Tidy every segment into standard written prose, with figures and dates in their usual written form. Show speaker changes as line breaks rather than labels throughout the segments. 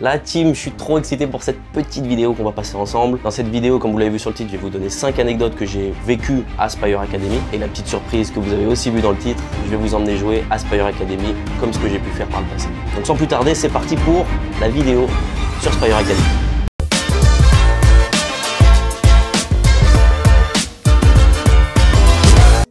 La team, je suis trop excité pour cette petite vidéo qu'on va passer ensemble. Dans cette vidéo, comme vous l'avez vu sur le titre, je vais vous donner 5 anecdotes que j'ai vécues à Spire Academy. Et la petite surprise que vous avez aussi vue dans le titre, je vais vous emmener jouer à Spire Academy comme ce que j'ai pu faire par le passé. Donc sans plus tarder, c'est parti pour la vidéo sur Spire Academy.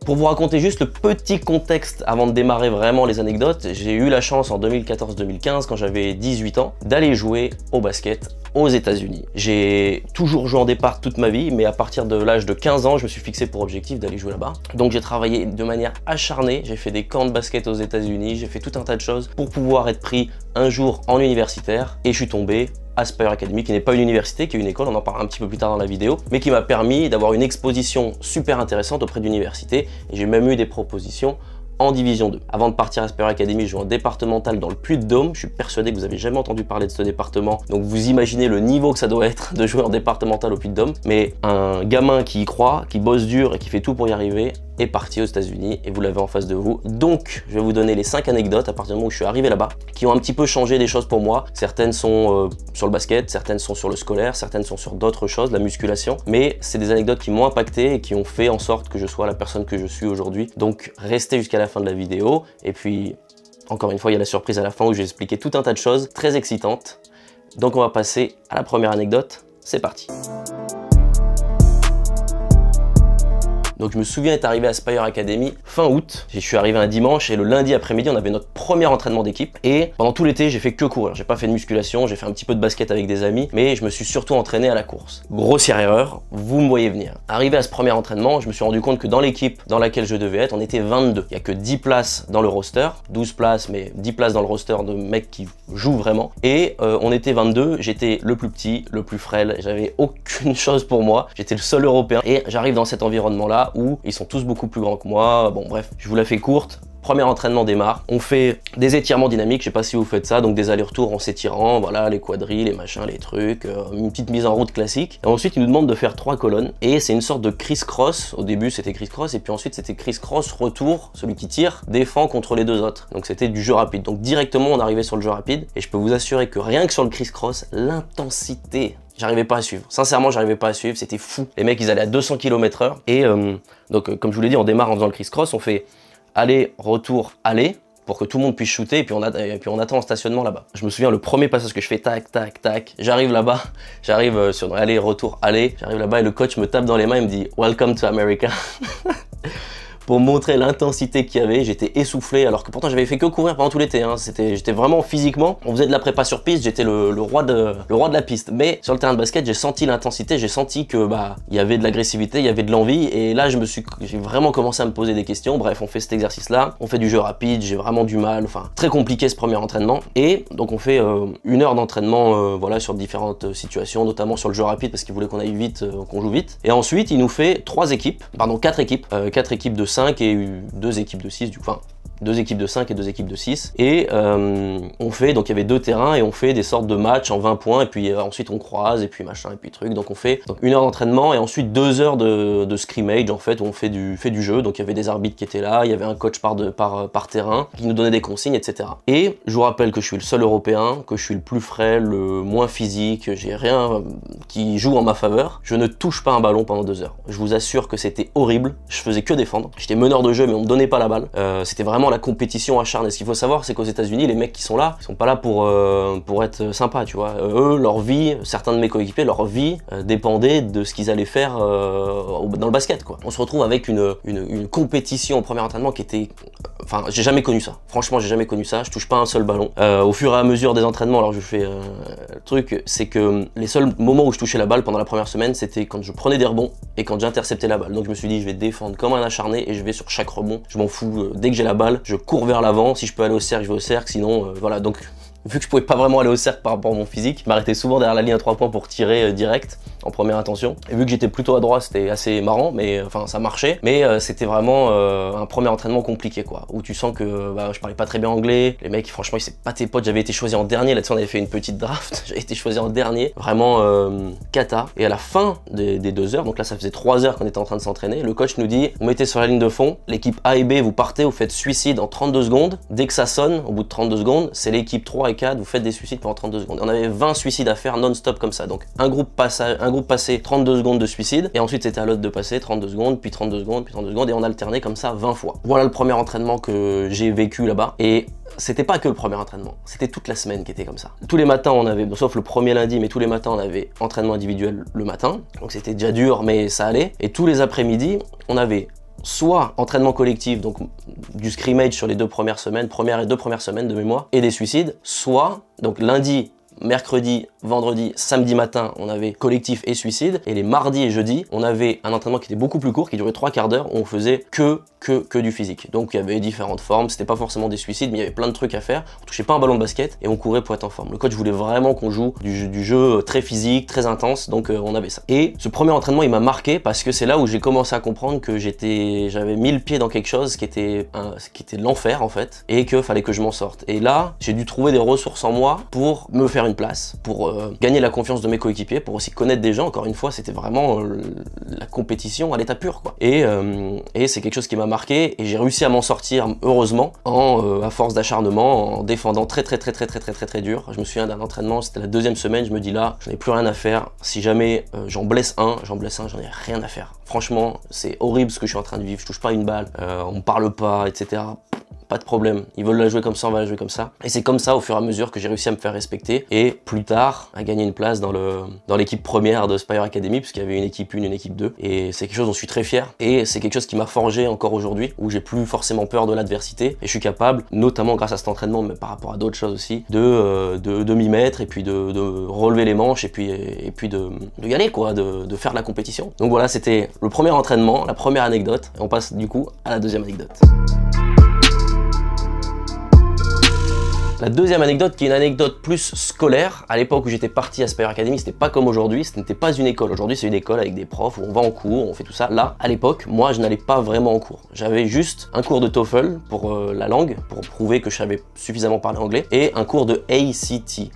Pour vous raconter juste le petit contexte avant de démarrer vraiment les anecdotes, j'ai eu la chance en 2014-2015, quand j'avais 18 ans, d'aller jouer au basket aux États-Unis. J'ai toujours joué en départ toute ma vie, mais à partir de l'âge de 15 ans, je me suis fixé pour objectif d'aller jouer là-bas. Donc j'ai travaillé de manière acharnée, j'ai fait des camps de basket aux États-Unis, j'ai fait tout un tas de choses pour pouvoir être pris un jour en universitaire, et je suis tombé à Spire Academy, qui n'est pas une université, qui est une école, on en parlera un petit peu plus tard dans la vidéo, mais qui m'a permis d'avoir une exposition super intéressante auprès d'universités, et j'ai même eu des propositions en division 2. Avant de partir à Spire Academy, je joue en départemental dans le Puy-de-Dôme. Je suis persuadé que vous avez jamais entendu parler de ce département, donc vous imaginez le niveau que ça doit être de jouer en départemental au Puy-de-Dôme. Mais un gamin qui y croit, qui bosse dur et qui fait tout pour y arriver, est parti aux États-Unis et vous l'avez en face de vous. Donc je vais vous donner les 5 anecdotes à partir du moment où je suis arrivé là-bas, qui ont un petit peu changé des choses pour moi. Certaines sont sur le basket, certaines sont sur le scolaire, certaines sont sur d'autres choses, la musculation, mais c'est des anecdotes qui m'ont impacté et qui ont fait en sorte que je sois la personne que je suis aujourd'hui. Donc restez jusqu'à la fin de la vidéo, et puis encore une fois il y a la surprise à la fin où je vais expliquer tout un tas de choses très excitantes. Donc on va passer à la première anecdote, c'est parti. Donc je me souviens être arrivé à Spire Academy fin août. Je suis arrivé un dimanche et le lundi après-midi on avait notre premier entraînement d'équipe. Et pendant tout l'été j'ai fait que courir. J'ai pas fait de musculation, j'ai fait un petit peu de basket avec des amis, mais je me suis surtout entraîné à la course. Grossière erreur, vous me voyez venir. Arrivé à ce premier entraînement, je me suis rendu compte que dans l'équipe dans laquelle je devais être, on était 22. Il n'y a que 10 places dans le roster, 12 places, mais 10 places dans le roster de mecs qui jouent vraiment. Et on était 22, j'étais le plus petit, le plus frêle, j'avais aucune chose pour moi. J'étais le seul européen et j'arrive dans cet environnement-là où ils sont tous beaucoup plus grands que moi. Bon bref, je vous la fais courte. Premier entraînement démarre, on fait des étirements dynamiques, je sais pas si vous faites ça, donc des allers-retours en s'étirant, voilà, les quadrilles, les machins, les trucs, une petite mise en route classique. Et ensuite, ils nous demandent de faire 3 colonnes, et c'est une sorte de criss-cross. Au début, c'était criss-cross, et puis ensuite, c'était criss-cross, retour, celui qui tire, défend contre les deux autres. Donc c'était du jeu rapide. Donc directement, on arrivait sur le jeu rapide, et je peux vous assurer que rien que sur le criss-cross, l'intensité, j'arrivais pas à suivre. Sincèrement, j'arrivais pas à suivre, c'était fou. Les mecs, ils allaient à 200 km/h, et donc comme je vous l'ai dit, on démarre en faisant le criss-cross, on fait aller, retour, aller, pour que tout le monde puisse shooter, et puis on attend en stationnement là-bas. Je me souviens, le premier passage que je fais, tac, tac, tac, j'arrive là-bas, j'arrive sur aller, retour, aller, j'arrive là-bas et le coach me tape dans les mains, il me dit « Welcome to America ». Pour montrer l'intensité qu'il y avait, j'étais essoufflé, alors que pourtant j'avais fait que courir pendant tout l'été, hein. J'étais vraiment physiquement, on faisait de la prépa sur piste, j'étais le roi de la piste. Mais sur le terrain de basket, j'ai senti l'intensité, j'ai senti que il y avait de l'agressivité, il y avait de l'envie, et là j'ai vraiment commencé à me poser des questions. Bref, on fait cet exercice-là, on fait du jeu rapide, j'ai vraiment du mal, enfin très compliqué ce premier entraînement. Et donc on fait 1 heure d'entraînement, voilà, sur différentes situations, notamment sur le jeu rapide parce qu'il voulait qu'on aille vite, qu'on joue vite. Et ensuite, il nous fait 4 équipes de 5 et 2 équipes de 6, enfin 2 équipes de 5 et 2 équipes de 6. Et on fait, donc il y avait 2 terrains et on fait des sortes de matchs en 20 points et puis ensuite on croise et puis machin et puis truc. Donc on fait 1 heure d'entraînement et ensuite 2 heures de scrimmage en fait où on fait du jeu. Donc il y avait des arbitres qui étaient là, il y avait un coach par terrain qui nous donnait des consignes, etc. Et je vous rappelle que je suis le seul européen, que je suis le plus frais, le moins physique, j'ai rien qui joue en ma faveur. Je ne touche pas un ballon pendant 2 heures. Je vous assure que c'était horrible, je faisais que défendre. J'étais meneur de jeu mais on me donnait pas la balle. C'était vraiment la compétition acharnée. Ce qu'il faut savoir, c'est qu'aux États-Unis, les mecs qui sont là, ils sont pas là pour être sympas, tu vois. Eux, leur vie, certains de mes coéquipiers, leur vie dépendait de ce qu'ils allaient faire dans le basket, quoi. On se retrouve avec une compétition au premier entraînement qui était... Enfin, j'ai jamais connu ça. Franchement, j'ai jamais connu ça. Je touche pas un seul ballon. Au fur et à mesure des entraînements, alors je fais le truc, c'est que les seuls moments où je touchais la balle pendant la première semaine, c'était quand je prenais des rebonds et quand j'interceptais la balle. Donc je me suis dit, je vais défendre comme un acharné et je vais sur chaque rebond. Je m'en fous. Dès que j'ai la balle, je cours vers l'avant. Si je peux aller au cercle, je vais au cercle. Sinon, voilà. Donc vu que je pouvais pas vraiment aller au cercle par rapport à mon physique, je m'arrêtais souvent derrière la ligne à 3 points pour tirer direct en première intention. Et vu que j'étais plutôt à droite, c'était assez marrant, mais enfin ça marchait. Mais c'était vraiment un premier entraînement compliqué, quoi, où tu sens que je parlais pas très bien anglais. Les mecs, franchement, c'est pas tes potes. J'avais été choisi en dernier. Là-dessus, on avait fait une petite draft. J'avais été choisi en dernier. Vraiment cata. Et à la fin des 2 heures, donc là, ça faisait 3 heures qu'on était en train de s'entraîner. Le coach nous dit, vous mettez sur la ligne de fond. L'équipe A et B, vous partez, vous faites suicide en 32 secondes. Dès que ça sonne, au bout de 32 secondes, c'est l'équipe 3 et barricade, vous faites des suicides pendant 32 secondes. On avait 20 suicides à faire non-stop comme ça. Donc un groupe passait 32 secondes de suicide, et ensuite c'était à l'autre de passer 32 secondes, puis 32 secondes, puis 32 secondes, et on alternait comme ça 20 fois. Voilà le premier entraînement que j'ai vécu là-bas. Et c'était pas que le premier entraînement, c'était toute la semaine qui était comme ça. Tous les matins on avait, sauf le premier lundi, mais tous les matins on avait entraînement individuel le matin, donc c'était déjà dur mais ça allait. Et tous les après-midi on avait soit entraînement collectif, donc du scrimmage sur les première et deux premières semaines de mémoire, et des suicides, soit donc lundi, mercredi, vendredi, samedi matin, on avait collectif et suicide, et les mardis et jeudis, on avait un entraînement qui était beaucoup plus court, qui durait 3/4 d'heure, où on faisait que du physique. Donc il y avait différentes formes, c'était pas forcément des suicides, mais il y avait plein de trucs à faire. On touchait pas un ballon de basket, et on courait pour être en forme. Le coach voulait vraiment qu'on joue du jeu très physique, très intense, donc on avait ça. Et ce premier entraînement, il m'a marqué, parce que c'est là où j'ai commencé à comprendre que j'avais mis le pied dans quelque chose qui était de l'enfer en fait, et qu'il fallait que je m'en sorte. Et là, j'ai dû trouver des ressources en moi pour me faire une place, pour gagner la confiance de mes coéquipiers, pour aussi connaître des gens. Encore une fois, c'était vraiment la compétition à l'état pur, quoi. Et c'est quelque chose qui m'a marqué, et j'ai réussi à m'en sortir heureusement à force d'acharnement, en défendant très dur. Je me souviens d'un entraînement, c'était la deuxième semaine, je me dis là, j'en ai plus rien à faire. Si jamais j'en blesse un, j'en ai rien à faire. Franchement, c'est horrible ce que je suis en train de vivre. Je touche pas une balle, on me parle pas, etc. Pas de problème, ils veulent la jouer comme ça, on va la jouer comme ça. Et c'est comme ça, au fur et à mesure, que j'ai réussi à me faire respecter, et plus tard, à gagner une place dans l'équipe première de Spire Academy, puisqu'il y avait une équipe 1, une équipe 2. Et c'est quelque chose dont je suis très fier, et c'est quelque chose qui m'a forgé encore aujourd'hui, où j'ai plus forcément peur de l'adversité, et je suis capable, notamment grâce à cet entraînement, mais par rapport à d'autres choses aussi, de m'y mettre, et puis de relever les manches, et puis de y aller, quoi, de faire de la compétition. Donc voilà, c'était le premier entraînement, la première anecdote, et on passe du coup à la deuxième anecdote. La deuxième anecdote, qui est une anecdote plus scolaire. À l'époque où j'étais parti à Spire Academy, c'était pas comme aujourd'hui, ce n'était pas une école. Aujourd'hui, c'est une école avec des profs où on va en cours, on fait tout ça. Là, à l'époque, moi, je n'allais pas vraiment en cours. J'avais juste un cours de TOEFL pour la langue, pour prouver que je savais suffisamment parler anglais, et un cours de ACT.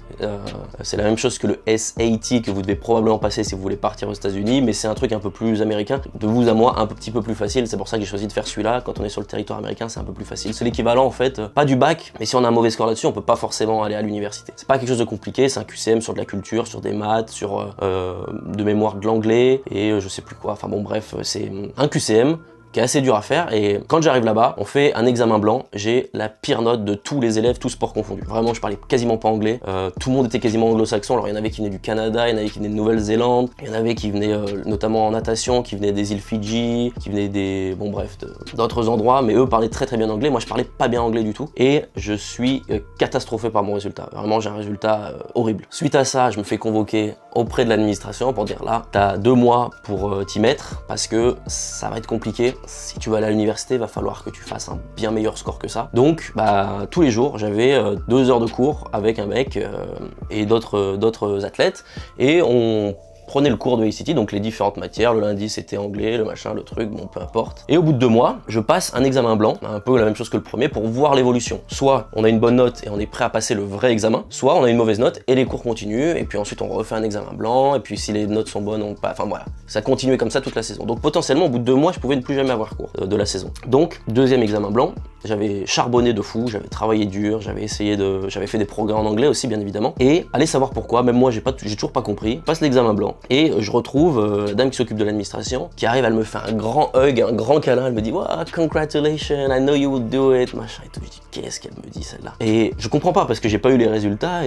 C'est la même chose que le SAT que vous devez probablement passer si vous voulez partir aux États-Unis, mais c'est un truc un peu plus américain, de vous à moi, un petit peu plus facile. C'est pour ça que j'ai choisi de faire celui-là. Quand on est sur le territoire américain, c'est un peu plus facile. C'est l'équivalent en fait, pas du bac, mais si on a un mauvais score là-dessus, on peut pas forcément aller à l'université. C'est pas quelque chose de compliqué, c'est un QCM sur de la culture, sur des maths, sur de mémoire de l'anglais, et je sais plus quoi. Enfin bon, bref, c'est un QCM qui est assez dur à faire, et quand j'arrive là-bas, on fait un examen blanc, j'ai la pire note de tous les élèves, tous sports confondus. Vraiment, je parlais quasiment pas anglais, tout le monde était quasiment anglo-saxon. Alors il y en avait qui venaient du Canada, il y en avait qui venaient de Nouvelle-Zélande, il y en avait qui venaient notamment en natation, qui venaient des îles Fidji, qui venaient des, bon bref, d'autres endroits, mais eux parlaient très bien anglais. Moi je parlais pas bien anglais du tout, et je suis catastrophé par mon résultat. Vraiment, j'ai un résultat horrible. Suite à ça, je me fais convoquer auprès de l'administration pour dire là, t'as 2 mois pour t'y mettre, parce que ça va être compliqué. Si tu vas aller à l'université, il va falloir que tu fasses un bien meilleur score que ça. Donc, tous les jours, j'avais 2 heures de cours avec un mec et d'autres athlètes, et on prenait le cours de ACT, donc les différentes matières. Le lundi, c'était anglais, le machin, le truc, bon, peu importe. Et au bout de 2 mois, je passe un examen blanc, un peu la même chose que le premier, pour voir l'évolution. Soit on a une bonne note et on est prêt à passer le vrai examen, soit on a une mauvaise note et les cours continuent, et puis ensuite on refait un examen blanc, et puis si les notes sont bonnes, on passe. Enfin voilà, ça continuait comme ça toute la saison. Donc potentiellement, au bout de 2 mois, je pouvais ne plus jamais avoir cours de la saison. Donc, deuxième examen blanc, j'avais charbonné de fou, j'avais travaillé dur, j'avais fait des progrès en anglais aussi, bien évidemment. Et allez savoir pourquoi, même moi j'ai toujours pas compris. Passe l'examen blanc, et je retrouve la dame qui s'occupe de l'administration, qui arrive, elle me fait un grand hug, un grand câlin, elle me dit wow, congratulations, I know you will do it, machin et tout. Je dis qu'est-ce qu'elle me dit celle-là? Et je comprends pas, parce que j'ai pas eu les résultats,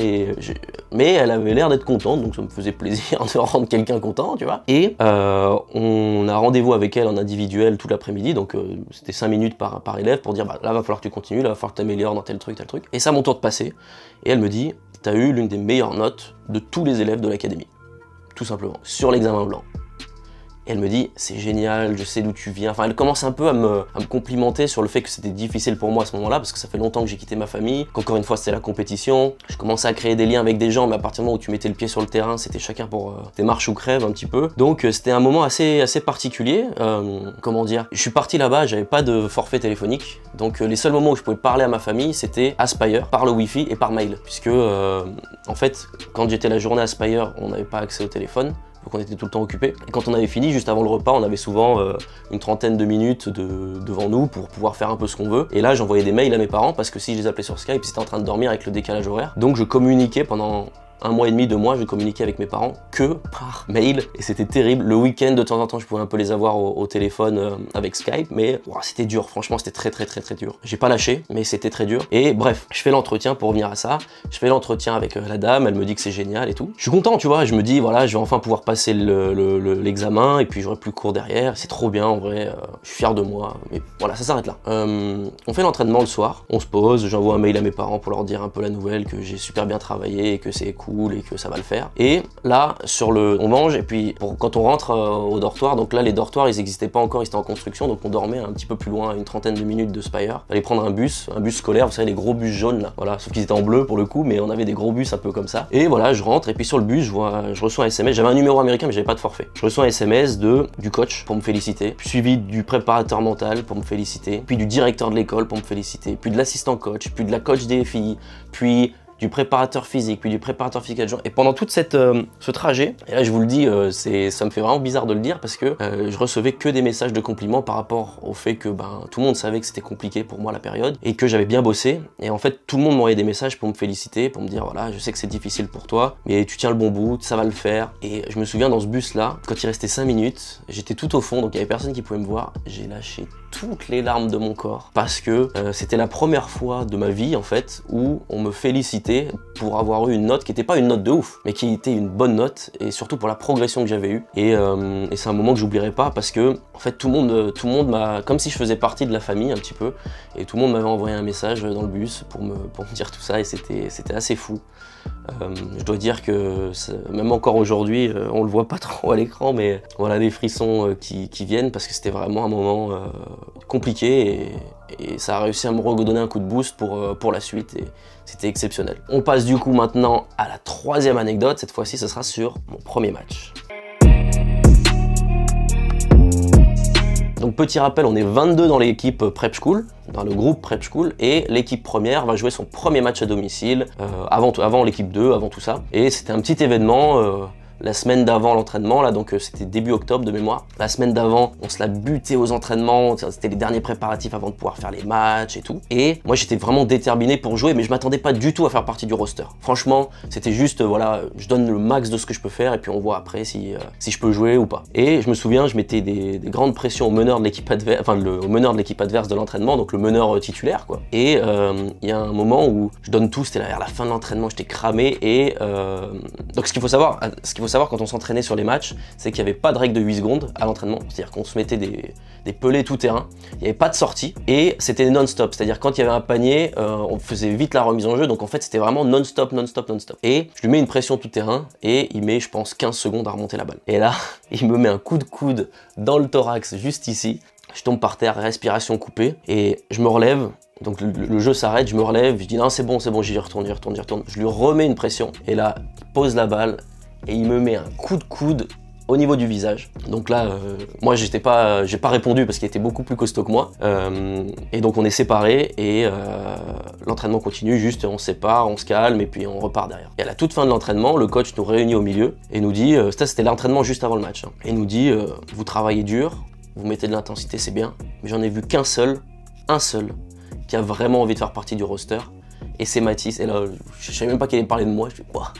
mais elle avait l'air d'être contente, donc ça me faisait plaisir de rendre quelqu'un content, tu vois. Et on a rendez-vous avec elle en individuel tout l'après-midi, donc c'était 5 minutes par élève, pour dire là va falloir que tu continues, là va falloir que tu améliores dans tel truc. Et c'est à mon tour de passer, et elle me dit t'as eu l'une des meilleures notes de tous les élèves de l'académie, tout simplement, sur l'examen blanc. Et elle me dit c'est génial, je sais d'où tu viens. Enfin, elle commence un peu à me complimenter sur le fait que c'était difficile pour moi à ce moment-là, parce que ça fait longtemps que j'ai quitté ma famille, qu'encore une fois c'était la compétition. Je commençais à créer des liens avec des gens, mais à partir du moment où tu mettais le pied sur le terrain, c'était chacun pour tes marches ou crèves un petit peu. Donc c'était un moment assez particulier. Comment dire, je suis parti là-bas, j'avais pas de forfait téléphonique, donc les seuls moments où je pouvais parler à ma famille, c'était à Spire, par le Wi-Fi et par mail, puisque en fait, quand j'étais la journée à Spire, on n'avait pas accès au téléphone. donc on était tout le temps occupés. Et quand on avait fini, juste avant le repas, on avait souvent une trentaine de minutes devant nous pour pouvoir faire un peu ce qu'on veut. Et là, j'envoyais des mails à mes parents parce que si je les appelais sur Skype, ils étaient en train de dormir avec le décalage horaire. Donc je communiquais pendant 1 mois et demi, 2 mois, je communiquais avec mes parents que par mail et c'était terrible. Le week-end, de temps en temps, je pouvais un peu les avoir au téléphone avec Skype, mais wow, c'était dur, franchement, c'était très dur. J'ai pas lâché, mais c'était très dur. Et bref, je fais l'entretien pour revenir à ça. Je fais l'entretien avec la dame, elle me dit que c'est génial et tout. Je suis content, tu vois, je me dis, voilà, je vais enfin pouvoir passer l'examen et puis j'aurai plus cours derrière. C'est trop bien, en vrai, je suis fier de moi, mais voilà, ça s'arrête là. On fait l'entraînement le soir, on se pose, j'envoie un mail à mes parents pour leur dire un peu la nouvelle, que j'ai super bien travaillé et que c'est cool et que ça va le faire. Et là, on mange et puis quand on rentre au dortoir, donc là les dortoirs ils n'existaient pas encore, ils étaient en construction, donc on dormait un petit peu plus loin, à une trentaine de minutes de Spire. Fallait prendre un bus scolaire, vous savez les gros bus jaunes là, voilà, sauf qu'ils étaient en bleu pour le coup, mais on avait des gros bus un peu comme ça. Et voilà, je rentre et puis sur le bus, je reçois un SMS, j'avais un numéro américain mais j'avais pas de forfait. Je reçois un SMS du coach pour me féliciter, puis suivi du préparateur mental pour me féliciter, puis du directeur de l'école pour me féliciter, puis de l'assistant coach, puis de la coach des filles, puis du préparateur physique, puis du préparateur physique adjoint. Et pendant tout ce trajet, et là je vous le dis, ça me fait vraiment bizarre de le dire parce que je recevais que des messages de compliments par rapport au fait que tout le monde savait que c'était compliqué pour moi la période et que j'avais bien bossé. Et en fait, tout le monde m'envoyait des messages pour me féliciter, pour me dire voilà, je sais que c'est difficile pour toi, mais tu tiens le bon bout, ça va le faire. Et je me souviens dans ce bus-là, quand il restait 5 minutes, j'étais tout au fond, donc il y avait personne qui pouvait me voir. J'ai lâché toutes les larmes de mon corps parce que c'était la première fois de ma vie en fait où on me félicitait pour avoir eu une note qui n'était pas une note de ouf, mais qui était une bonne note et surtout pour la progression que j'avais eue. Et c'est un moment que j'oublierai pas parce que en fait tout le monde m'a, comme si je faisais partie de la famille un petit peu, et tout le monde m'avait envoyé un message dans le bus pour me dire tout ça et c'était assez fou. Je dois dire que même encore aujourd'hui, on le voit pas trop à l'écran, mais voilà les frissons qui viennent parce que c'était vraiment un moment compliqué et ça a réussi à me redonner un coup de boost pour la suite et c'était exceptionnel. On passe du coup maintenant à la 3e anecdote, cette fois-ci ce sera sur mon premier match. Donc petit rappel, on est 22 dans l'équipe Prep School, dans le groupe Prep School, et l'équipe première va jouer son premier match à domicile, avant l'équipe 2, avant tout ça. Et c'était un petit événement, la semaine d'avant l'entraînement, là donc c'était début octobre de mémoire. La semaine d'avant, on se l'a buté aux entraînements, c'était les derniers préparatifs avant de pouvoir faire les matchs et tout. Et moi j'étais vraiment déterminé pour jouer, mais je m'attendais pas du tout à faire partie du roster. Franchement, c'était juste, voilà, je donne le max de ce que je peux faire et puis on voit après si je peux jouer ou pas. Et je me souviens, je mettais des grandes pressions au meneur de l'équipe adverse, enfin au meneur de l'équipe adverse de l'entraînement, donc le meneur titulaire quoi. Et il y a un moment où je donne tout, c'était vers la fin de l'entraînement, j'étais cramé et donc ce qu'il faut savoir quand on s'entraînait sur les matchs, c'est qu'il n'y avait pas de règle de 8 secondes à l'entraînement, c'est-à-dire qu'on se mettait des pelés tout terrain, il n'y avait pas de sortie et c'était non-stop, c'est-à-dire quand il y avait un panier, on faisait vite la remise en jeu, donc en fait c'était vraiment non-stop. Et je lui mets une pression tout terrain et il met je pense 15 secondes à remonter la balle. Et là, il me met un coup de coude dans le thorax juste ici, je tombe par terre, respiration coupée et je me relève. Donc le jeu s'arrête, je me relève, je dis non c'est bon, j'y retourne. Je lui remets une pression et là, il pose la balle et il me met un coup de coude au niveau du visage. Donc là, moi j'ai pas répondu parce qu'il était beaucoup plus costaud que moi. Et donc on est séparés et l'entraînement continue, juste on se sépare, on se calme et puis on repart derrière. Et à la toute fin de l'entraînement, le coach nous réunit au milieu et nous dit, ça c'était l'entraînement juste avant le match, hein, et nous dit, vous travaillez dur, vous mettez de l'intensité, c'est bien, mais j'en ai vu qu'un seul, qui a vraiment envie de faire partie du roster, et c'est Mathis. Et là, je savais même pas qu'il allait parler de moi, je dis, quoi.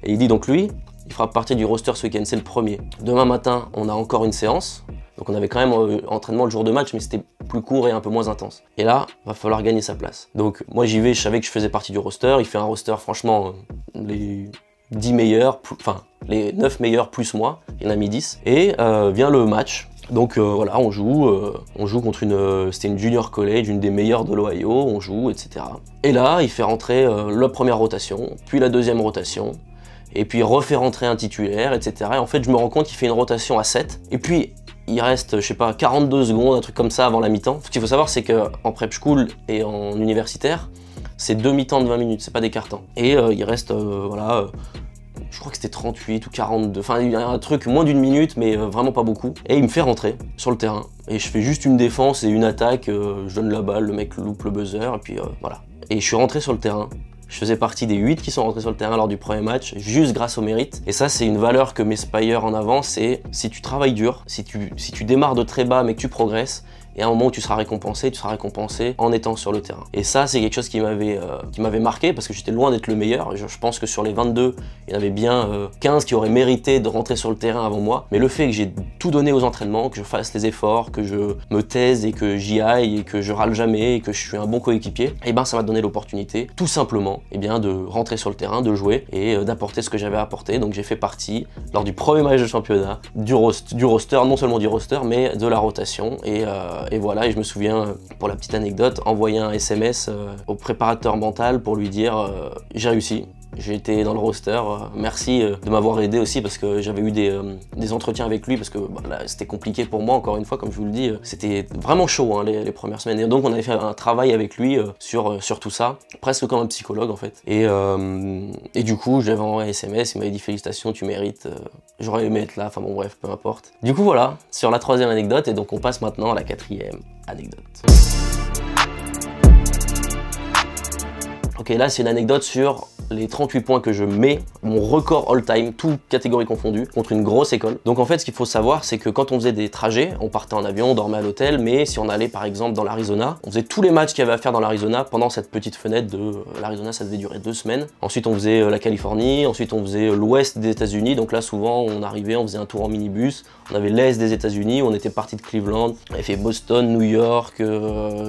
Et il dit donc lui, il fera partie du roster ce week-end, c'est le premier. Demain matin, on a encore une séance, donc on avait quand même entraînement le jour de match, mais c'était plus court et un peu moins intense. Et là, va falloir gagner sa place. Donc moi j'y vais, je savais que je faisais partie du roster, il fait un roster franchement, les 10 meilleurs, enfin les 9 meilleurs plus moi, il en a mis 10, et vient le match. Donc voilà, on joue contre c'était une junior college, une des meilleures de l'Ohio, on joue, etc. Et là, il fait rentrer la première rotation, puis la deuxième rotation, et puis il refait rentrer un titulaire, etc. Et en fait, je me rends compte qu'il fait une rotation à 7, et puis il reste, je sais pas, 42 secondes, un truc comme ça avant la mi-temps. Ce qu'il faut savoir, c'est qu'en prep school et en universitaire, c'est 2 mi-temps de 20 minutes, c'est pas des quarts-temps. Et il reste, voilà... je crois que c'était 38 ou 42, enfin il y a un truc moins d'une minute mais vraiment pas beaucoup. Et il me fait rentrer sur le terrain et je fais juste une défense et une attaque, je donne la balle, le mec loupe le buzzer et puis voilà. Et je suis rentré sur le terrain, Je faisais partie des 8 qui sont rentrés sur le terrain lors du premier match, juste grâce au mérite. Et ça, c'est une valeur que met Spire en avant, c'est si tu travailles dur, si tu démarres de très bas mais que tu progresses, et à un moment où tu seras récompensé en étant sur le terrain. Et ça, c'est quelque chose qui m'avait marqué parce que j'étais loin d'être le meilleur. Je pense que sur les 22, il y en avait bien 15 qui auraient mérité de rentrer sur le terrain avant moi. Mais le fait que j'ai tout donné aux entraînements, que je fasse les efforts, que je me taise et que j'y aille et que je râle jamais et que je suis un bon coéquipier, et ben ça m'a donné l'opportunité, tout simplement, de rentrer sur le terrain, de jouer et d'apporter ce que j'avais à apporter. Donc j'ai fait partie, lors du premier match de championnat, du roster, non seulement du roster, mais de la rotation. Et voilà, et je me souviens, pour la petite anecdote, envoyer un SMS au préparateur mental pour lui dire j'ai réussi. J'ai été dans le roster, merci de m'avoir aidé aussi parce que j'avais eu des entretiens avec lui parce que là c'était compliqué pour moi, encore une fois, comme je vous le dis, c'était vraiment chaud hein, les premières semaines. Et donc on avait fait un travail avec lui sur tout ça, presque comme un psychologue en fait. Et du coup j'avais envoyé un SMS, il m'avait dit félicitations, tu mérites, j'aurais aimé être là, enfin bon bref, peu importe. Du coup voilà, sur la troisième anecdote, et donc on passe maintenant à la quatrième anecdote. Ok, là c'est une anecdote sur les 38 points que je mets, mon record all-time, toutes catégories confondues, contre une grosse école. Donc en fait, ce qu'il faut savoir, c'est que quand on faisait des trajets, on partait en avion, on dormait à l'hôtel, mais si on allait par exemple dans l'Arizona, on faisait tous les matchs qu'il y avait à faire dans l'Arizona pendant cette petite fenêtre de l'Arizona, ça devait durer 2 semaines. Ensuite, on faisait la Californie, ensuite on faisait l'ouest des États-Unis, donc là souvent on arrivait, on faisait un tour en minibus, on avait l'est des États-Unis, on était parti de Cleveland, on avait fait Boston, New York,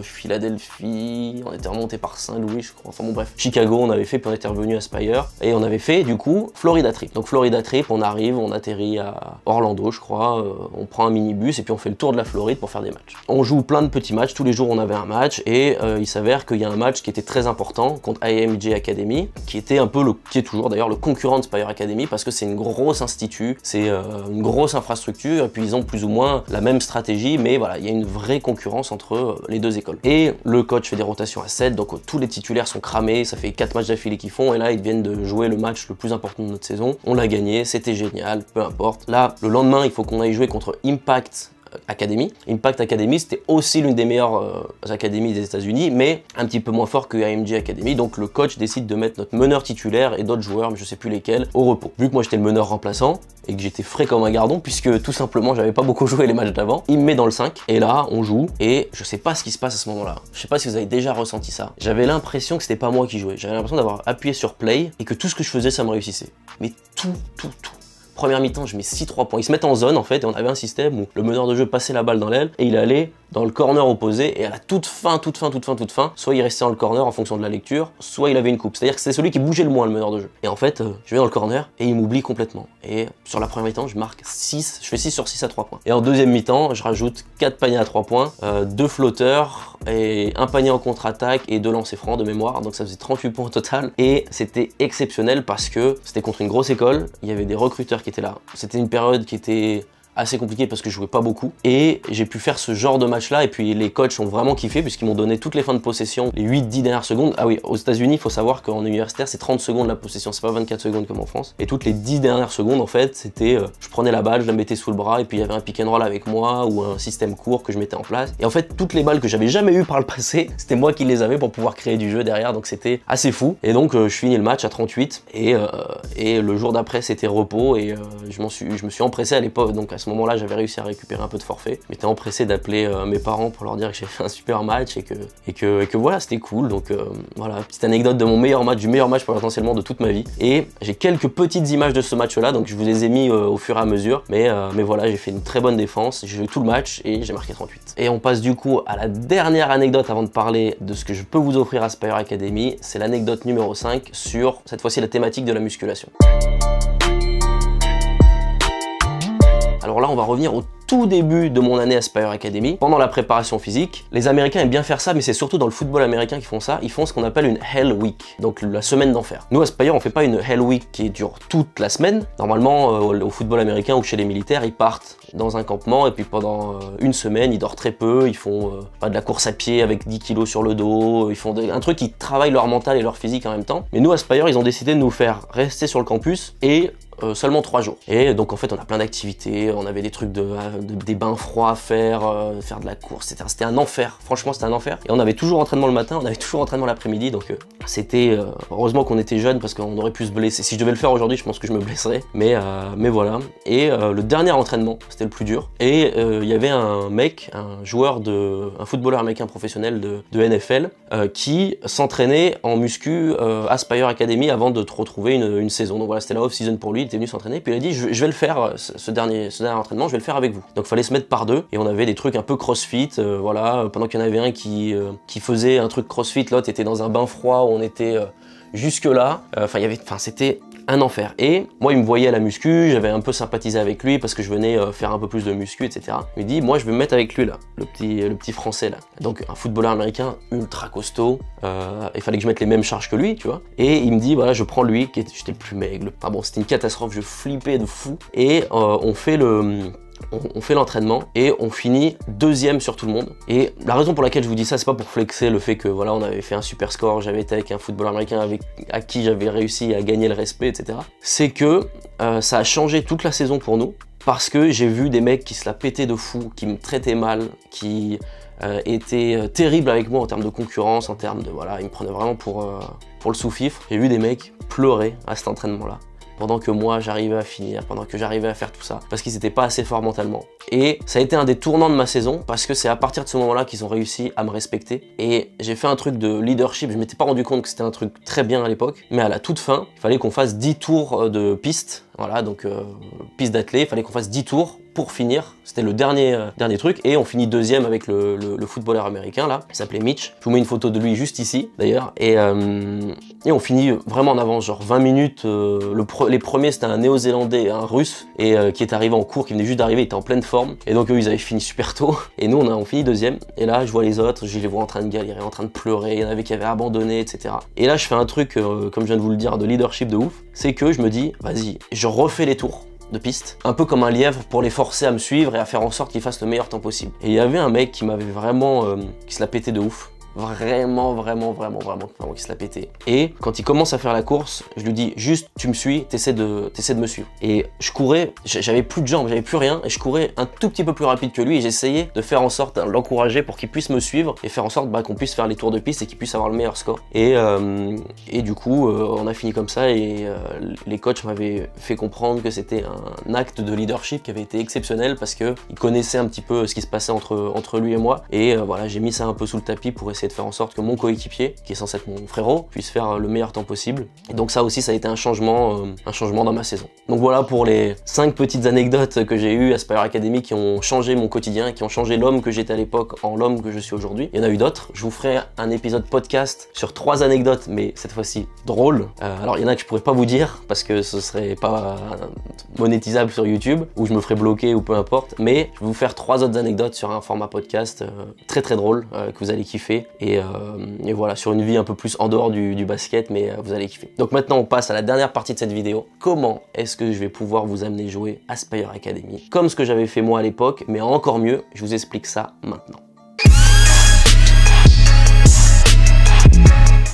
Philadelphie, on était remonté par Saint-Louis, je crois, enfin bon bref, Chicago on avait fait, puis on était revenu à Spire, et on avait fait du coup Florida Trip. Donc Florida Trip, on arrive, on atterrit à Orlando je crois, on prend un minibus et puis on fait le tour de la Floride pour faire des matchs. On joue plein de petits matchs, tous les jours on avait un match, et il s'avère qu'il y a un match qui était très important contre IMG Academy, qui était un peu qui est toujours d'ailleurs le concurrent de Spire Academy, parce que c'est une grosse institut, c'est une grosse infrastructure, et puis ils ont plus ou moins la même stratégie, mais voilà, il y a une vraie concurrence entre les deux écoles. Et le coach fait des rotations à 7, donc tous les titulaires sont cramés, ça fait 4 matchs d'affilée qu'ils font, et là ils viennent de jouer le match le plus important de notre saison. On l'a gagné, c'était génial, peu importe. Là, le lendemain, il faut qu'on aille jouer contre Impact Academy. Impact Academy, c'était aussi l'une des meilleures académies des États-Unis, mais un petit peu moins fort que IMG Academy. Donc le coach décide de mettre notre meneur titulaire et d'autres joueurs, mais je sais plus lesquels, au repos. Vu que moi j'étais le meneur remplaçant et que j'étais frais comme un gardon, puisque tout simplement j'avais pas beaucoup joué les matchs d'avant, il me met dans le 5 et là on joue et je sais pas ce qui se passe à ce moment-là. Je sais pas si vous avez déjà ressenti ça. J'avais l'impression que c'était pas moi qui jouais. J'avais l'impression d'avoir appuyé sur play et que tout ce que je faisais ça me réussissait. Mais tout. Première mi-temps, je mets 6-3 points. Ils se mettent en zone en fait, et on avait un système où le meneur de jeu passait la balle dans l'aile et il allait dans le corner opposé, et à la toute fin, soit il restait dans le corner en fonction de la lecture, soit il avait une coupe. C'est-à-dire que c'est celui qui bougeait le moins, le meneur de jeu. Et en fait, je vais dans le corner et il m'oublie complètement. Et sur la première mi-temps, je marque 6, je fais 6 sur 6 à 3 points. Et en deuxième mi-temps, je rajoute 4 paniers à 3 points, 2 flotteurs et un panier en contre-attaque et 2 lancers francs de mémoire. Donc ça faisait 38 points au total. Et c'était exceptionnel parce que c'était contre une grosse école, il y avait des recruteurs qui étaient là. C'était une période qui était assez compliqué parce que je jouais pas beaucoup, et j'ai pu faire ce genre de match là, et puis les coachs ont vraiment kiffé puisqu'ils m'ont donné toutes les fins de possession, les 8-10 dernières secondes. Ah oui, aux États-Unis il faut savoir qu'en universitaire c'est 30 secondes la possession, c'est pas 24 secondes comme en France, et toutes les 10 dernières secondes en fait c'était je prenais la balle, je la mettais sous le bras, et puis il y avait un pick and roll avec moi ou un système court que je mettais en place, et en fait toutes les balles que j'avais jamais eues par le passé, c'était moi qui les avais pour pouvoir créer du jeu derrière, donc c'était assez fou. Et donc je finis le match à 38 et le jour d'après c'était repos, et je me suis empressé à l'époque, donc à ce moment-là j'avais réussi à récupérer un peu de forfait. Je m'étais empressé d'appeler mes parents pour leur dire que j'ai fait un super match et que voilà, c'était cool. Donc voilà, petite anecdote de mon meilleur match, du meilleur match potentiellement de toute ma vie. Et j'ai quelques petites images de ce match-là, donc je vous les ai mis au fur et à mesure. Mais voilà, j'ai fait une très bonne défense, j'ai joué tout le match et j'ai marqué 38. Et on passe du coup à la dernière anecdote avant de parler de ce que je peux vous offrir à Spire Academy. C'est l'anecdote numéro 5 sur, cette fois-ci, la thématique de la musculation. Alors là, on va revenir au tout début de mon année à Spire Academy, pendant la préparation physique. Les Américains aiment bien faire ça, mais c'est surtout dans le football américain qu'ils font ça. Ils font ce qu'on appelle une Hell Week, donc la semaine d'enfer. Nous à Spire, on fait pas une Hell Week qui dure toute la semaine. Normalement, au football américain ou chez les militaires, ils partent dans un campement et puis pendant une semaine, ils dorment très peu. Ils font pas de la course à pied avec 10 kilos sur le dos. Ils font un truc qui travaille leur mental et leur physique en même temps. Mais nous à Spire, ils ont décidé de nous faire rester sur le campus et seulement 3 jours. Et donc en fait on a plein d'activités, on avait des trucs des bains froids à faire, faire de la course, etc. C'était un enfer, franchement c'était un enfer. Et on avait toujours entraînement le matin, on avait toujours entraînement l'après-midi, donc c'était heureusement qu'on était jeunes parce qu'on aurait pu se blesser. Si je devais le faire aujourd'hui, je pense que je me blesserais, mais voilà. Et le dernier entraînement, c'était le plus dur. Et il y avait un mec, un footballeur américain professionnel de NFL qui s'entraînait en muscu à Spire Academy avant de retrouver une saison. Donc voilà, c'était la off-season pour lui, il était venu s'entraîner, puis il a dit je vais le faire, ce dernier entraînement, je vais le faire avec vous. Donc il fallait se mettre par deux, et on avait des trucs un peu crossfit, voilà, pendant qu'il y en avait un qui faisait un truc crossfit, l'autre était dans un bain froid où on était jusque là, c'était un enfer. Et moi il me voyait à la muscu, j'avais un peu sympathisé avec lui parce que je venais faire un peu plus de muscu, etc. Il me dit moi je vais me mettre avec lui là, le petit français là. Donc un footballeur américain ultra costaud, il fallait que je mette les mêmes charges que lui, tu vois. Et il me dit voilà je prends lui, j'étais le plus maigre, enfin bon c'était une catastrophe, je flippais de fou. Et on fait l'entraînement et on finit deuxième sur tout le monde. Et la raison pour laquelle je vous dis ça, c'est pas pour flexer le fait que voilà on avait fait un super score, j'avais été avec un footballeur américain à qui j'avais réussi à gagner le respect, etc. C'est que ça a changé toute la saison pour nous parce que j'ai vu des mecs qui se la pétaient de fou, qui me traitaient mal, qui étaient terribles avec moi en termes de concurrence, en termes de voilà, ils me prenaient vraiment pour le sous-fifre. J'ai vu des mecs pleurer à cet entraînement-là, pendant que moi j'arrivais à finir, pendant que j'arrivais à faire tout ça, parce qu'ils n'étaient pas assez forts mentalement. Et ça a été un des tournants de ma saison, parce que c'est à partir de ce moment-là qu'ils ont réussi à me respecter. Et j'ai fait un truc de leadership, je m'étais pas rendu compte que c'était un truc très bien à l'époque, mais à la toute fin, il fallait qu'on fasse 10 tours de piste, voilà, donc piste d'athlée, il fallait qu'on fasse 10 tours pour finir, c'était le dernier truc, et on finit deuxième avec le footballeur américain là, il s'appelait Mitch, je vous mets une photo de lui juste ici d'ailleurs, et on finit vraiment en avance, genre 20 minutes, les premiers c'était un néo-zélandais et un russe, et qui est arrivé en cours, qui venait juste d'arriver, il était en pleine forme, et donc eux ils avaient fini super tôt, et nous on finit deuxième, et là je vois les autres, je les vois en train de galérer, en train de pleurer, il y en avait qui avaient abandonné, etc. Et là je fais un truc, comme je viens de vous le dire, de leadership de ouf, c'est que je me dis, vas-y, je refais les tours de piste, un peu comme un lièvre pour les forcer à me suivre et à faire en sorte qu'ils fassent le meilleur temps possible. Et il y avait un mec qui m'avait vraiment, qui se la pétait de ouf. Vraiment qui se la pétait. Et quand il commence à faire la course, je lui dis juste tu me suis, t'essaies de me suivre. Et je courais, j'avais plus de jambes, j'avais plus rien, et je courais un tout petit peu plus rapide que lui, et j'essayais de faire en sorte de l'encourager pour qu'il puisse me suivre et faire en sorte qu'on puisse faire les tours de piste et qu'il puisse avoir le meilleur score. Et du coup on a fini comme ça, et les coachs m'avaient fait comprendre que c'était un acte de leadership qui avait été exceptionnel parce que il connaissait un petit peu ce qui se passait entre lui et moi, et voilà, j'ai mis ça un peu sous le tapis pour essayer de faire en sorte que mon coéquipier, qui est censé être mon frérot, puisse faire le meilleur temps possible. Et donc ça aussi, ça a été un changement dans ma saison. Donc voilà pour les 5 petites anecdotes que j'ai eues à Spire Academy qui ont changé mon quotidien, qui ont changé l'homme que j'étais à l'époque en l'homme que je suis aujourd'hui. Il y en a eu d'autres. Je vous ferai un épisode podcast sur 3 anecdotes, mais cette fois-ci drôles. Alors il y en a que je pourrais pas vous dire parce que ce serait pas monétisable sur YouTube, ou je me ferais bloquer, ou peu importe, mais je vais vous faire 3 autres anecdotes sur un format podcast très drôle que vous allez kiffer. Et voilà, sur une vie un peu plus en dehors du basket, mais vous allez kiffer. Donc maintenant on passe à la dernière partie de cette vidéo. Comment est-ce que je vais pouvoir vous amener jouer à Spire Academy comme ce que j'avais fait moi à l'époque, mais encore mieux, je vous explique ça maintenant.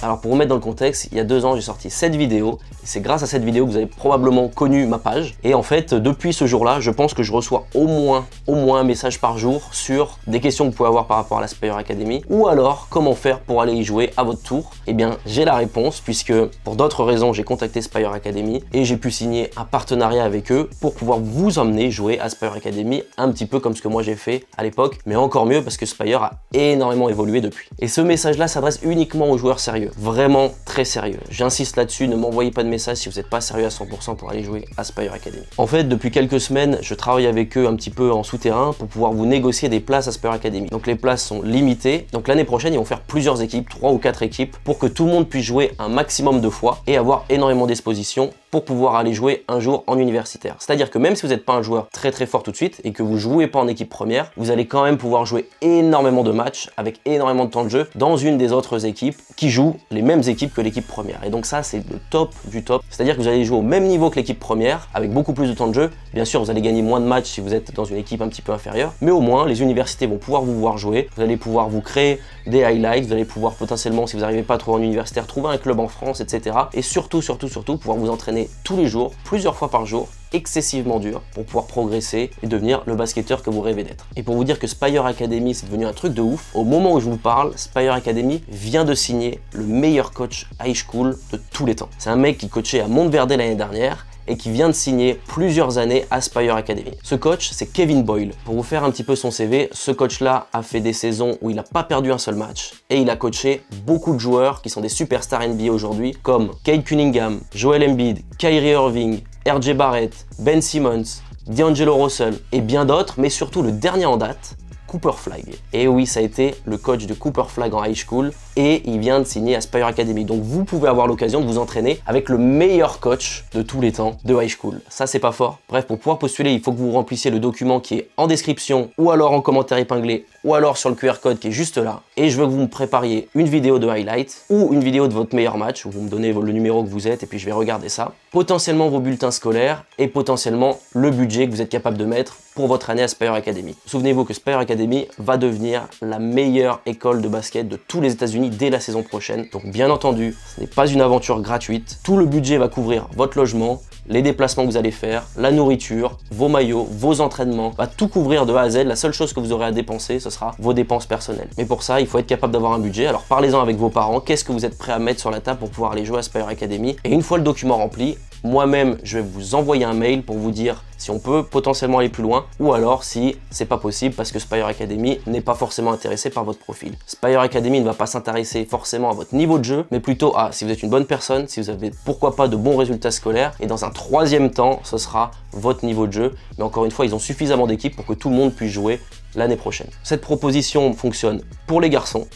Alors pour vous mettre dans le contexte, il y a 2 ans j'ai sorti cette vidéo, et c'est grâce à cette vidéo que vous avez probablement connu ma page. Et en fait depuis ce jour-là, je pense que je reçois au moins un message par jour sur des questions que vous pouvez avoir par rapport à la Spire Academy, ou alors comment faire pour aller y jouer à votre tour. Et bien j'ai la réponse, puisque pour d'autres raisons j'ai contacté Spire Academy et j'ai pu signer un partenariat avec eux pour pouvoir vous emmener jouer à Spire Academy, un petit peu comme ce que moi j'ai fait à l'époque, mais encore mieux parce que Spire a énormément évolué depuis. Et ce message-là s'adresse uniquement aux joueurs sérieux, vraiment très sérieux. J'insiste là-dessus, ne m'envoyez pas de message si vous n'êtes pas sérieux à 100% pour aller jouer à Spire Academy. En fait, depuis quelques semaines, je travaille avec eux un petit peu en souterrain pour pouvoir vous négocier des places à Spire Academy. Donc les places sont limitées, donc l'année prochaine ils vont faire plusieurs équipes, 3 ou 4 équipes, pour que tout le monde puisse jouer un maximum de fois et avoir énormément d'exposition pour pouvoir aller jouer un jour en universitaire. C'est-à-dire que même si vous n'êtes pas un joueur très fort tout de suite et que vous jouez pas en équipe première, vous allez quand même pouvoir jouer énormément de matchs avec énormément de temps de jeu dans une des autres équipes qui jouent les mêmes équipes que l'équipe première. Et donc ça, c'est le top du top. C'est-à-dire que vous allez jouer au même niveau que l'équipe première avec beaucoup plus de temps de jeu. Bien sûr, vous allez gagner moins de matchs si vous êtes dans une équipe un petit peu inférieure, mais au moins les universités vont pouvoir vous voir jouer. Vous allez pouvoir vous créer des highlights, vous allez pouvoir potentiellement, si vous n'arrivez pas à trouver en universitaire, trouver un club en France, etc. Et surtout pouvoir vous entraîner s'entraîner tous les jours, plusieurs fois par jour, excessivement dur pour pouvoir progresser et devenir le basketteur que vous rêvez d'être. Et pour vous dire que Spire Academy c'est devenu un truc de ouf, au moment où je vous parle, Spire Academy vient de signer le meilleur coach high school de tous les temps. C'est un mec qui coachait à Montverde l'année dernière et qui vient de signer plusieurs années à Spire Academy. Ce coach, c'est Kevin Boyle. Pour vous faire un petit peu son CV, ce coach-là a fait des saisons où il n'a pas perdu un seul match et il a coaché beaucoup de joueurs qui sont des superstars NBA aujourd'hui, comme Cade Cunningham, Joel Embiid, Kyrie Irving, RJ Barrett, Ben Simmons, D'Angelo Russell et bien d'autres, mais surtout le dernier en date, Cooper Flagg. Et oui, ça a été le coach de Cooper Flagg en high school et il vient de signer à Spire Academy. Donc vous pouvez avoir l'occasion de vous entraîner avec le meilleur coach de tous les temps de high school. Ça, c'est pas fort. Bref, pour pouvoir postuler, il faut que vous remplissiez le document qui est en description ou alors en commentaire épinglé ou alors sur le QR code qui est juste là. Et je veux que vous me prépariez une vidéo de highlight ou une vidéo de votre meilleur match où vous me donnez le numéro que vous êtes et puis je vais regarder ça. Potentiellement vos bulletins scolaires et potentiellement le budget que vous êtes capable de mettre pour votre année à Spire Academy. Souvenez-vous que Spire Academy va devenir la meilleure école de basket de tous les États-Unis dès la saison prochaine. Donc bien entendu, ce n'est pas une aventure gratuite. Tout le budget va couvrir votre logement, les déplacements que vous allez faire, la nourriture, vos maillots, vos entraînements, va tout couvrir de A à Z. La seule chose que vous aurez à dépenser, ce sera vos dépenses personnelles. Mais pour ça, il faut être capable d'avoir un budget. Alors parlez-en avec vos parents. Qu'est-ce que vous êtes prêt à mettre sur la table pour pouvoir aller jouer à Spire Academy? Et une fois le document rempli, moi-même, je vais vous envoyer un mail pour vous dire si on peut potentiellement aller plus loin ou alors si c'est pas possible parce que Spire Academy n'est pas forcément intéressé par votre profil. Spire Academy ne va pas s'intéresser forcément à votre niveau de jeu, mais plutôt à si vous êtes une bonne personne, si vous avez pourquoi pas de bons résultats scolaires et dans un troisième temps, ce sera votre niveau de jeu. Mais encore une fois, ils ont suffisamment d'équipes pour que tout le monde puisse jouer l'année prochaine. Cette proposition fonctionne pour les garçons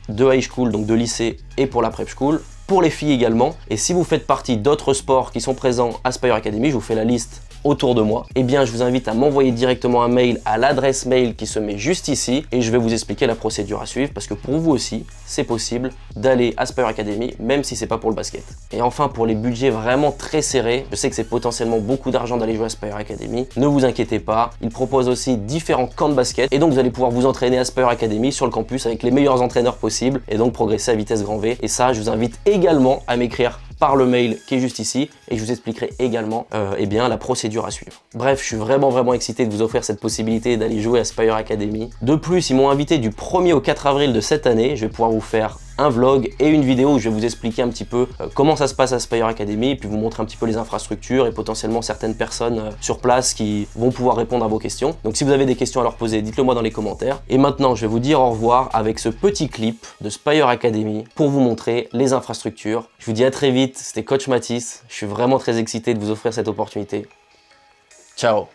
de high school, donc de lycée et pour la prep school, pour les filles également. Et si vous faites partie d'autres sports qui sont présents à Spire Academy, je vous fais la liste autour de moi, eh bien je vous invite à m'envoyer directement un mail à l'adresse mail qui se met juste ici et je vais vous expliquer la procédure à suivre parce que pour vous aussi, c'est possible d'aller à Spire Academy même si c'est pas pour le basket. Et enfin, pour les budgets vraiment très serrés, je sais que c'est potentiellement beaucoup d'argent d'aller jouer à Spire Academy, ne vous inquiétez pas, ils proposent aussi différents camps de basket et donc vous allez pouvoir vous entraîner à Spire Academy sur le campus avec les meilleurs entraîneurs possibles et donc progresser à vitesse grand V. Et ça, je vous invite également à m'écrire par le mail qui est juste ici et je vous expliquerai également eh bien, la procédure à suivre. Bref, je suis vraiment excité de vous offrir cette possibilité d'aller jouer à Spire Academy. De plus, ils m'ont invité du 1er au 4 avril de cette année. Je vais pouvoir vous faire un vlog et une vidéo où je vais vous expliquer un petit peu comment ça se passe à Spire Academy et puis vous montrer un petit peu les infrastructures et potentiellement certaines personnes sur place qui vont pouvoir répondre à vos questions. Donc si vous avez des questions à leur poser, dites-le moi dans les commentaires. Et maintenant, je vais vous dire au revoir avec ce petit clip de Spire Academy pour vous montrer les infrastructures. Je vous dis à très vite, c'était Coach Mathis. Je suis vraiment très excité de vous offrir cette opportunité. Ciao!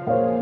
you.